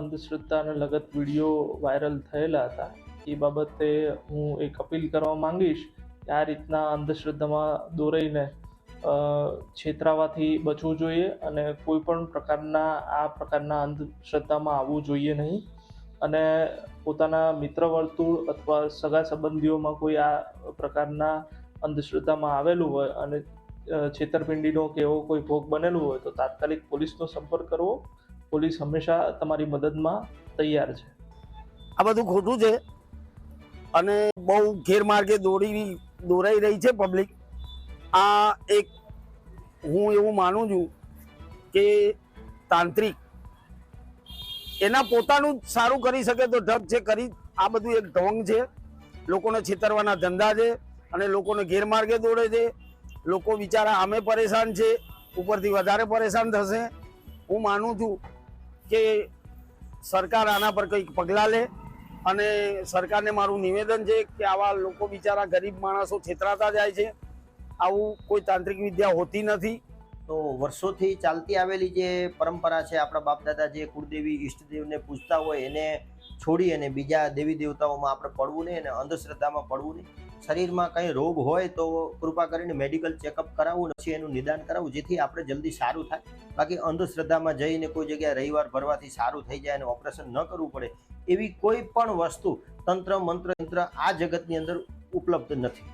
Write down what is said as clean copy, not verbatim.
અંધશ્રદ્ધાને લગત video viral થયેલા હતા. એ બાબતે હું એક અપીલ કરવા માંગીશ કે આ રીતના અંધશ્રદ્ધામાં દોરાઈને છેતરાવાથી બચવું જોઈએ અને કોઈ પણ આ પ્રકારના અંધશ્રદ્ધામાં આવવું જોઈએ નહીં. અને પોતાના મિત્ર વર્તુળ અથવા સગા સંબંધીઓમાં કોઈ આ પ્રકારના અંધશ્રદ્ધામાં આવેલું હોય અને છેતરપિંડીનો કે એવો કોઈ ભોગ બનેલું હોય તો તાત્કાલિક પોલીસનો સંપર્ક કરવો. પોલીસ હંમેશા તમારી મદદમાં તૈયાર છે. આ બધું ખોટું છે અને બહુ ગેરમાર્ગે દોરાઈ રહી છે પબ્લિક. આ એક હું એવું માનું છું કે તાંત્રિક એના પોતાનું જ સારું કરી શકે તો ઢગ છે કરી. આ બધું એક ઢોંગ છે, લોકોને છેતરવાના ધંધા છે અને લોકોને ગેરમાર્ગે દોડે છે. લોકો બિચારા આમે પરેશાન છે, ઉપરથી વધારે પરેશાન થશે. હું માનું છું કે સરકાર આના પર કંઈક પગલાં લે અને સરકારને મારું નિવેદન છે કે આવા લોકો બિચારા ગરીબ માણસો છેતરાતા જાય છે. આવું કોઈ તાંત્રિક વિદ્યા હોતી નથી. તો વર્ષોથી ચાલતી આવેલી જે પરંપરા છે, આપણા બાપ દાદા જે કુળદેવી ઈષ્ટદેવને પૂજતા હોય એને છોડી અને બીજા દેવી દેવતાઓમાં આપણે પડવું નહીં અને અંધશ્રદ્ધામાં પડવું નહીં. શરીરમાં કંઈ રોગ હોય તો કૃપા કરીને મેડિકલ ચેકઅપ કરાવવું, પછી એનું નિદાન કરાવવું, જેથી આપણે જલ્દી સારું થાય. બાકી અંધશ્રદ્ધામાં જઈને કોઈ જગ્યાએ રવિવાર ભરવાથી સારું થઈ જાય અને ઓપરેશન ન કરવું પડે એવી કોઈ પણ વસ્તુ તંત્ર મંત્ર આ જગતની અંદર ઉપલબ્ધ નથી.